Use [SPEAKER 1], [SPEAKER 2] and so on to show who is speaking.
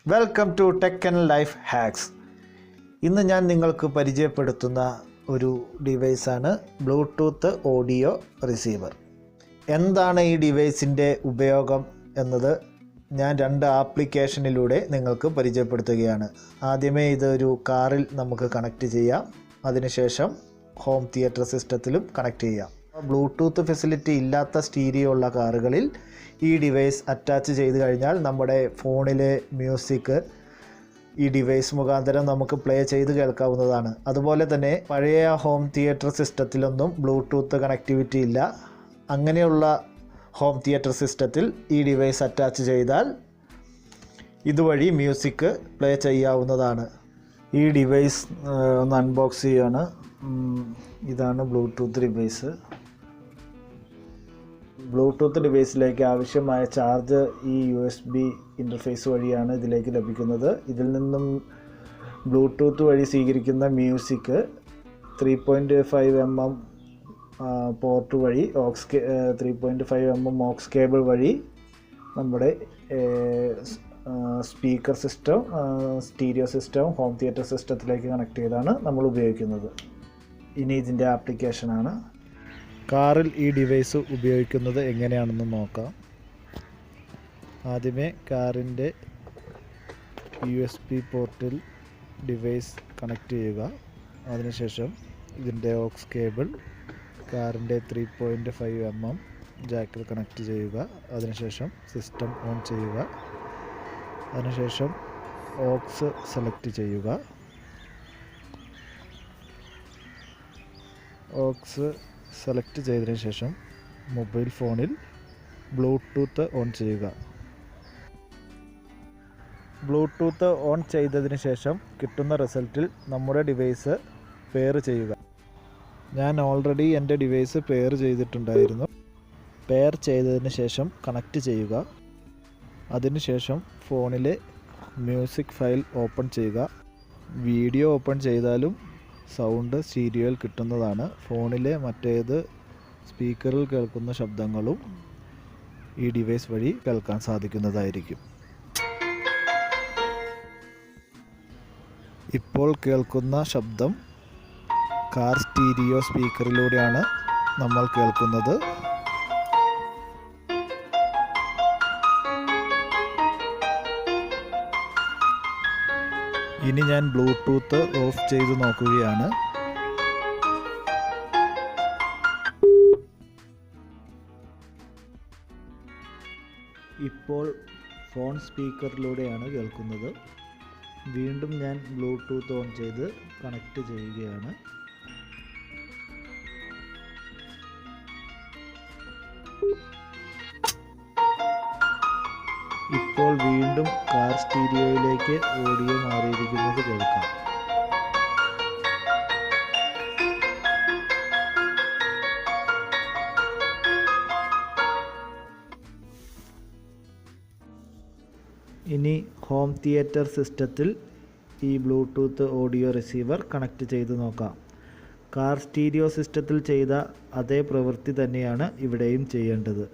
[SPEAKER 1] Welcome to tech and life hacks. ഇന്ന് ഞാൻ നിങ്ങൾക്ക് പരിചയപ്പെടുത്തുന്ന ഒരു ഡിവൈസാണ് ബ്ലൂടൂത്ത് ഓഡിയോ റിസീവർ. എന്താണ് ഈ ഡിവൈസിൻ്റെ ഉപയോഗം എന്നത് ഞാൻ 2 ആപ്ലിക്കേഷനിലൂടെ നിങ്ങൾക്ക് പരിചയപ്പെടുത്തുകയാണ്. ആദ്യമേ ഇതൊരു കാറിൽ നമുക്ക് കണക്റ്റ് ചെയ്യാം, അതിനുശേഷം ഹോം തിയേറ്റർ സിസ്റ്റത്തിലും കണക്റ്റ് ചെയ്യാം. ബ്ലൂടൂത്ത് ഫെസിലിറ്റി ഇല്ലാത്ത സ്റ്റീരിയോ ഉള്ള കാറുകളിൽ ഈ ഡിവൈസ് അറ്റാച്ച് ചെയ്ത് കഴിഞ്ഞാൽ നമ്മുടെ ഫോണിലെ മ്യൂസിക് ഈ ഡിവൈസ് മുഖാന്തരം നമുക്ക് പ്ലേ ചെയ്ത് കേൾക്കാവുന്നതാണ്. അതുപോലെ തന്നെ പഴയ ഹോം തിയേറ്റർ സിസ്റ്റത്തിലൊന്നും ബ്ലൂടൂത്ത് കണക്ടിവിറ്റി ഇല്ല. അങ്ങനെയുള്ള ഹോം തിയേറ്റർ സിസ്റ്റത്തിൽ ഈ ഡിവൈസ് അറ്റാച്ച് ചെയ്താൽ ഇതുവഴി മ്യൂസിക് പ്ലേ ചെയ്യാവുന്നതാണ്. ഈ ഡിവൈസ് ഒന്ന് അൺബോക്സ് ചെയ്യുകയാണ്. ഇതാണ് ബ്ലൂടൂത്ത് ഡിവൈസ്. ബ്ലൂടൂത്ത് ഡിവൈസിലേക്ക് ആവശ്യമായ ചാർജ് ഈ USB ഇൻ്റർഫേസ് വഴിയാണ് ഇതിലേക്ക് ലഭിക്കുന്നത്. ഇതിൽ നിന്നും ബ്ലൂടൂത്ത് വഴി സ്വീകരിക്കുന്ന മ്യൂസിക് 3.5 mm പോർട്ട് വഴി 3.5 mm ഓക്സ് കേബിൾ വഴി നമ്മുടെ speaker system, stereo system, home theatre സിസ്റ്റത്തിലേക്ക് കണക്ട് ചെയ്താണ് നമ്മൾ ഉപയോഗിക്കുന്നത്. ഇനി ഇതിൻ്റെ ആപ്ലിക്കേഷനാണ്. കാറിൽ ഈ ഡിവൈസ് ഉപയോഗിക്കുന്നത് എങ്ങനെയാണെന്ന് നോക്കാം. ആദ്യമേ കാറിൻ്റെ USB പോർട്ടിൽ ഡിവൈസ് കണക്റ്റ് ചെയ്യുക. അതിനുശേഷം ഇതിൻ്റെ ഓക്സ് കേബിൾ കാറിൻ്റെ 3.5 mm ജാക്കിൽ കണക്റ്റ് ചെയ്യുക. അതിനുശേഷം സിസ്റ്റം ഓൺ ചെയ്യുക. അതിനുശേഷം ഓക്സ് സെലക്ട് ചെയ്യുക. ഓക്സ് സെലക്ട് ചെയ്തതിന് ശേഷം മൊബൈൽ ഫോണിൽ ബ്ലൂടൂത്ത് ഓൺ ചെയ്യുക. ബ്ലൂടൂത്ത് ഓൺ ചെയ്തതിന് ശേഷം കിട്ടുന്ന റിസൾട്ടിൽ നമ്മുടെ ഡിവൈസ് പെയർ ചെയ്യുക. ഞാൻ ഓൾറെഡി എൻ്റെ ഡിവൈസ് പെയർ ചെയ്തിട്ടുണ്ടായിരുന്നു. പെയർ ചെയ്തതിന് ശേഷം കണക്റ്റ് ചെയ്യുക. അതിനുശേഷം ഫോണിലെ മ്യൂസിക് ഫയൽ ഓപ്പൺ ചെയ്യുക. വീഡിയോ ഓപ്പൺ ചെയ്താലും സൗണ്ട് സ്റ്റീരിയോയിൽ കിട്ടുന്നതാണ്. ഫോണിലെ മറ്റേത് സ്പീക്കറിൽ കേൾക്കുന്ന ശബ്ദങ്ങളും ഈ ഡിവൈസ് വഴി കേൾക്കാൻ സാധിക്കുന്നതായിരിക്കും. ഇപ്പോൾ കേൾക്കുന്ന ശബ്ദം കാർ സ്റ്റീരിയോ സ്പീക്കറിലൂടെയാണ് നമ്മൾ കേൾക്കുന്നത്. ഇനി ഞാൻ ബ്ലൂടൂത്ത് ഓഫ് ചെയ്ത് നോക്കുകയാണ്. ഇപ്പോൾ ഫോൺ സ്പീക്കറിലൂടെയാണ് കേൾക്കുന്നത്. വീണ്ടും ഞാൻ ബ്ലൂടൂത്ത് ഓൺ ചെയ്ത് കണക്റ്റ് ചെയ്യുകയാണ്. ഇപ്പോൾ വീണ്ടും കാർ സ്റ്റീരിയോയിലേക്ക് ഓഡിയോ മാറിയിരിക്കുന്നത് കേൾക്കാം. ഇനി ഹോം തിയേറ്റർ സിസ്റ്റത്തിൽ ഈ ബ്ലൂടൂത്ത് ഓഡിയോ റിസീവർ കണക്റ്റ് ചെയ്ത് നോക്കാം. കാർ സ്റ്റീരിയോ സിസ്റ്റത്തിൽ ചെയ്ത അതേ പ്രവൃത്തി തന്നെയാണ് ഇവിടെയും ചെയ്യേണ്ടത്.